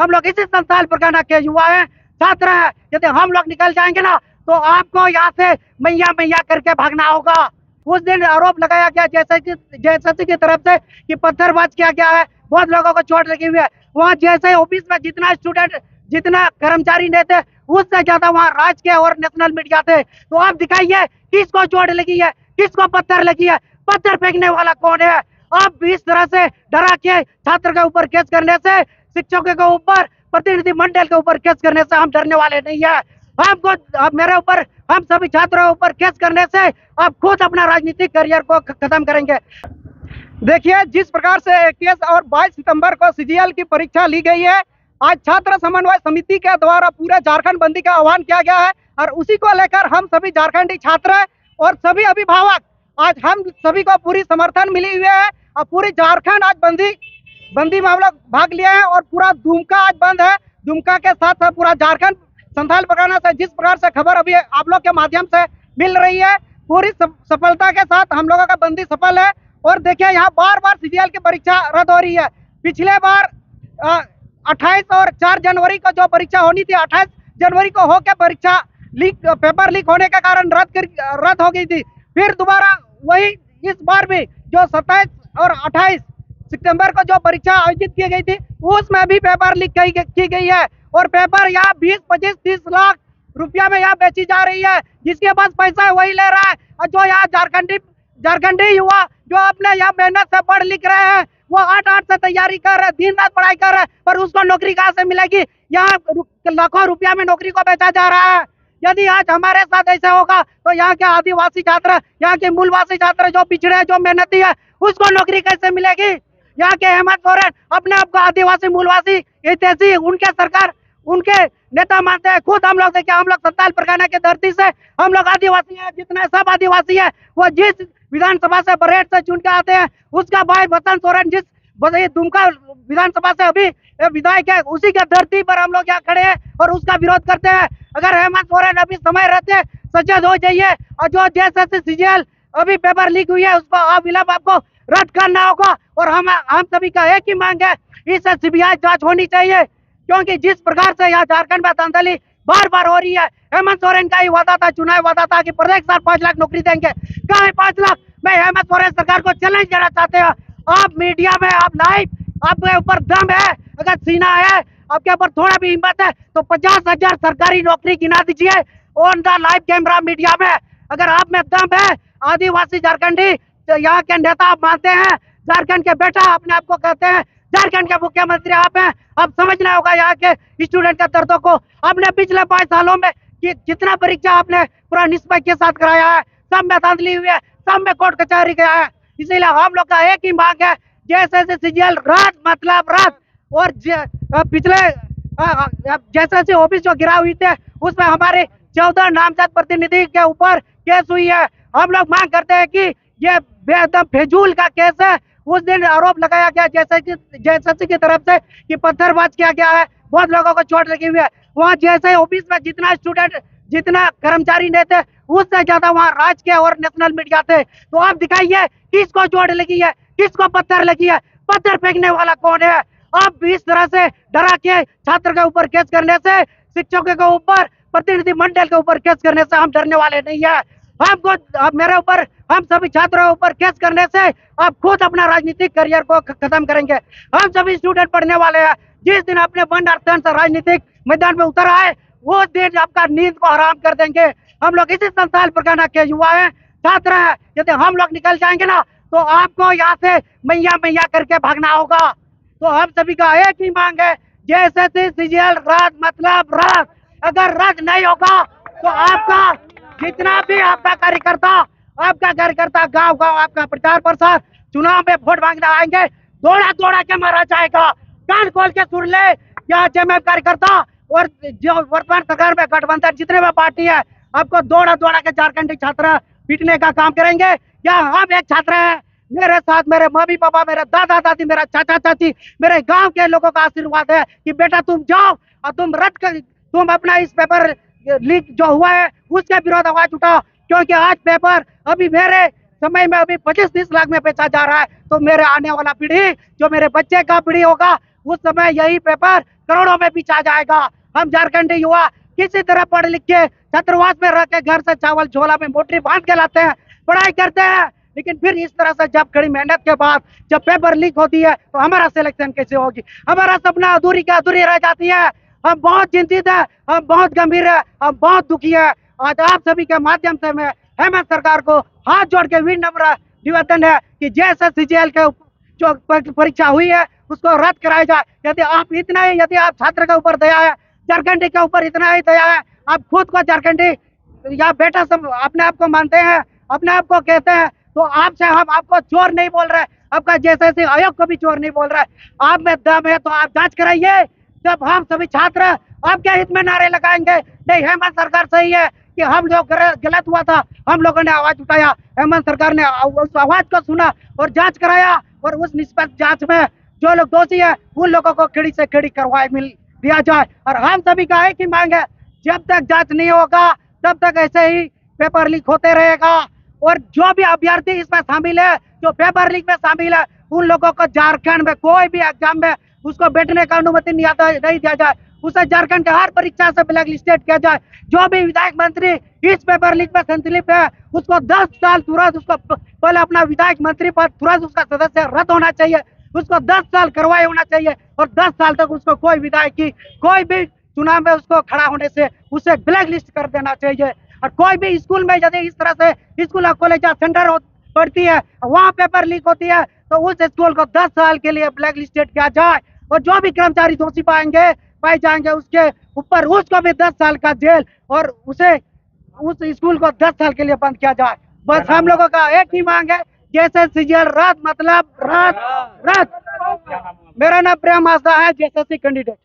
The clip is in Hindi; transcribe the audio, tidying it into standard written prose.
हम लोग इसी संस्थान प्रकाना के युवा हैं, छात्र हैं। यदि हम लोग निकल जाएंगे ना तो आपको यहाँ से मैया मैया करके भागना होगा। उस दिन आरोप लगाया गया जैसे की तरफ से कि पत्थरबाज किया गया है, बहुत लोगों को चोट लगी हुई है। वहाँ जैसे ऑफिस में जितना स्टूडेंट जितना कर्मचारी नहीं थे उससे ज्यादा वहाँ राज के और नेशनल मीडिया थे। तो आप दिखाइए किसको चोट लगी है, किसको पत्थर लगी है, पत्थर फेंकने वाला कौन है। आप इस तरह से डरा के छात्र के ऊपर केस करने से, शिक्षकों के ऊपर, प्रतिनिधि मंडल के ऊपर केस करने से हम डरने वाले नहीं है। हमको मेरे ऊपर, हम सभी छात्रों के ऊपर केस करने से आप खुद अपना राजनीतिक करियर को खत्म करेंगे। देखिए, जिस प्रकार से 21 और 22 सितंबर को सीजीएल की परीक्षा ली गई है, आज छात्र समन्वय समिति के द्वारा पूरे झारखंड बंदी का आह्वान किया गया है और उसी को लेकर हम सभी झारखंडी छात्र और सभी अभिभावक आज हम सभी को पूरी समर्थन मिली हुई है और पूरी झारखंड आज बंदी में हम लोग भाग लिए हैं और पूरा दुमका आज बंद है। दुमका के साथ साथ पूरा झारखंड संथाल परगना से जिस प्रकार से खबर अभी आप लोग के माध्यम से मिल रही है, पूरी सफलता के साथ हम लोगों का बंदी सफल है। और देखिए, यहाँ बार बार सीजीएल की परीक्षा रद्द हो रही है। पिछले बार 28 और 4 जनवरी को जो परीक्षा होनी थी, 28 जनवरी को होकर परीक्षा पेपर लीक होने के कारण रद्द हो गई थी। फिर दोबारा वही इस बार भी जो 27 और 28 सितंबर को जो परीक्षा आयोजित की गई थी उसमें भी पेपर लीक की गई है और पेपर यहाँ 20, 25, 30 लाख रुपया में यहाँ बेची जा रही है। जिसके पास पैसा है वही ले रहा है और जो यहाँ झारखंडी युवा जो अपने यहाँ मेहनत से पढ़ लिख रहे हैं, वो 8 से तैयारी कर रहे हैं, दिन रात पढ़ाई कर रहे हैं, पर उसको नौकरी कहाँ से मिलेगी। यहाँ लाखों रुपया में नौकरी को बेचा जा रहा है। यदि आज हमारे साथ ऐसा होगा तो यहाँ के आदिवासी छात्र, यहाँ के मूलवासी छात्र जो पिछड़े जो मेहनती है, उसको नौकरी कैसे मिलेगी। यहाँ के हेमंत सोरेन अपने आप को आदिवासी मूलवासी ऐसी उनके सरकार उनके नेता मानते हैं। खुद हम लोग देखिए, हम लोग संथाल परगना के धरती से हम लोग आदिवासी हैं, जितने सब आदिवासी है वो जिस विधानसभा से बरेट से चुन के आते हैं, उसका भाई बसंत सोरेन जिस दुमका विधानसभा से अभी विधायक है, उसी के धरती पर हम लोग यहाँ खड़े हैं और उसका विरोध करते हैं। अगर हेमंत सोरेन अभी समय रहते सचेत हो जाइए और जो जैसे सीजीएल अभी पेपर लीक हुई है उसको अविलंब आपको रद्द करना होगा। और हम सभी का एक ही मांग है, इससे सीबीआई जांच होनी चाहिए, क्योंकि जिस प्रकार से यहाँ झारखंड में धांधली बार बार हो रही है। हेमंत सोरेन का ही वादा था, चुनाव वादा था कि प्रत्येक साल 5 लाख नौकरी देंगे। कहाँ है 5 लाख। मैं हेमंत सोरेन सरकार को चैलेंज करना चाहते हैं, आप मीडिया में, आप लाइव, आपके ऊपर दम है, अगर सीना है, आपके ऊपर थोड़ा भी हिम्मत है तो 50,000 सरकारी नौकरी गिना दीजिए on the live camera media में। अगर आप में दम है, आदिवासी झारखंडी यहाँ के नेता आप मानते हैं, झारखंड के बेटा अपने आप को कहते हैं, झारखंड के मुख्यमंत्री आप हैं, अब समझना होगा यहाँ के स्टूडेंट के दर्दों को। आपने पिछले 5 सालों में जितना परीक्षा आपने पूरा निष्पक्ष के साथ कराया है, सब में धांधली हुई है, सब में कोर्ट कचहरी गया है। इसीलिए हम लोग का एक ही मांग है, जैसे सीजीएल रद्द मतलब रद्द। और पिछले जैसे ऑफिस जो गिरा हुई थे उसमें हमारे 14 नामजद प्रतिनिधि के ऊपर केस हुई है। हम लोग मांग करते हैं कि ये बेहद फेजूल का केस है। उस दिन आरोप लगाया गया जैसे की तरफ से कि पत्थरबाज किया गया है, बहुत लोगों को चोट लगी हुई है। वहाँ जैसे ऑफिस में जितना स्टूडेंट जितना कर्मचारी नहीं थे उससे ज्यादा वहाँ राज के और नेशनल मीडिया थे। तो आप दिखाइए किसको चोट लगी है, किसको पत्थर लगी है, पत्थर फेंकने वाला कौन है। आप इस तरह से डरा के छात्र के ऊपर केस करने से, शिक्षकों के ऊपर, प्रतिनिधि मंडल के ऊपर केस करने से हम डरने वाले नहीं है। हमको मेरे ऊपर, हम सभी छात्रों के ऊपर केस करने से आप खुद अपना राजनीतिक करियर को खत्म करेंगे। हम सभी स्टूडेंट पढ़ने वाले हैं, जिस दिन अपने बंड अर्थन से राजनीतिक मैदान में उतर आए वो दिन आपका नींद को हराम कर देंगे। हम लोग इसी संथाल परगना के युवा हैं, छात्र हैं। यदि हम लोग निकल जाएंगे ना तो आपको यहाँ से मैया मैया करके भागना होगा। तो हम सभी का एक ही मांग है, जैसे सीजीएल रद्द मतलब रद्द। अगर रद्द नहीं होगा तो आपका जितना भी आपका कार्यकर्ता गांव आपका प्रचार प्रसार चुनाव में वोट मांगने आएंगे, दौड़ा के मारा जाएगा। कान खोल के सुन ले, यहाँ जेएमएम कार्यकर्ता और जो वर्तमान सरकार में गठबंधन जितने भी पार्टी है, आपको दौड़ा के झारखंडी छात्र पीटने का काम करेंगे। या हम एक छात्र हैं, मेरे साथ मेरे मम्मी पापा, मेरे दादा दादी, मेरा चाचा चाची, मेरे गांव के लोगों का आशीर्वाद है कि बेटा तुम जाओ और तुम अपना इस पेपर लीक जो हुआ है उसके विरोध आवाज उठाओ। क्योंकि आज पेपर अभी मेरे समय में अभी 25-30 लाख में बेचा जा रहा है, तो मेरे आने वाला पीढ़ी, जो मेरे बच्चे का पीढ़ी होगा, उस समय यही पेपर करोड़ों में बेचा जाएगा। हम झारखंडी युवा किसी तरह पढ़ लिख के छात्रावास में रह के घर से चावल झोला में मोटरी बांध के लाते हैं, पढ़ाई करते हैं, लेकिन फिर इस तरह से जब कड़ी मेहनत के बाद जब पेपर लीक होती है तो हमारा सिलेक्शन कैसे होगी? हमारा सपना अधूरी का अधूरी रह जाती है। हम बहुत चिंतित है, हम बहुत गंभीर है, हम बहुत दुखी है। आज आप सभी के माध्यम से मैं हेमंत सरकार को हाथ जोड़ के विनम्र निवेदन है कि जैसे सीजीएल के जो परीक्षा हुई है उसको रद्द कराया जाए। यदि आप छात्र के ऊपर दया है, झारखंडी के ऊपर इतना ही दया है, आप खुद को झारखंडी या बेटा सब अपने आप को मानते हैं, अपने आप को कहते हैं, तो आपसे हम आपको चोर नहीं बोल रहे, आपका जैसे आयोग को भी चोर नहीं बोल रहे। आप में दम है तो आप जांच कराइए। जब हम सभी छात्र आपके हित में नारे लगाएंगे नहीं हेमंत सरकार सही है कि हम लोग गलत हुआ था, हम लोगों ने आवाज उठाया, हेमंत सरकार ने उस आवाज को सुना और जांच कराया और उस निष्पक्ष जांच में जो लोग दोषी है उन लोगों को खड़ी से खड़ी करवाए मिल दिया जाए। और हम सभी का एक ही मांग है, जब तक जांच नहीं होगा तब तक ऐसे ही पेपर लीक होते रहेगा। और जो भी अभ्यर्थी इसमें शामिल है, जो पेपर लीक में शामिल है, उन लोगों को झारखंड में कोई भी एग्जाम में उसको बैठने का अनुमति नहीं दिया जाए, उसे झारखंड के हर परीक्षा से ब्लैक लिस्टेड किया जाए। जो भी विधायक मंत्री इस पेपर लीक में संलिप्त है उसको 10 साल तुरंत उसको पहले अपना विधायक मंत्री पद तुरंत उसका सदस्य रद्द होना चाहिए, उसको 10 साल करवाए होना चाहिए और 10 साल तक उसको कोई विधायक की कोई भी चुनाव में उसको खड़ा होने से उसे ब्लैक लिस्ट कर देना चाहिए। और कोई भी स्कूल में यदि इस तरह से स्कूल कॉलेज या सेंटर पड़ती है वहाँ पेपर लीक होती है तो उस स्कूल को 10 साल के लिए ब्लैक लिस्टेड किया जाए और जो भी कर्मचारी दोषी पाए जाएंगे उसके ऊपर उसको भी 10 साल का जेल और उसे उस स्कूल को 10 साल के लिए बंद किया जाए। बस हम लोगों का एक ही मांग है, जैसे सीजीएल रद्द मतलब रद्द। मेरा नाम प्रेम आस्था है, जेएसएससी कैंडिडेट।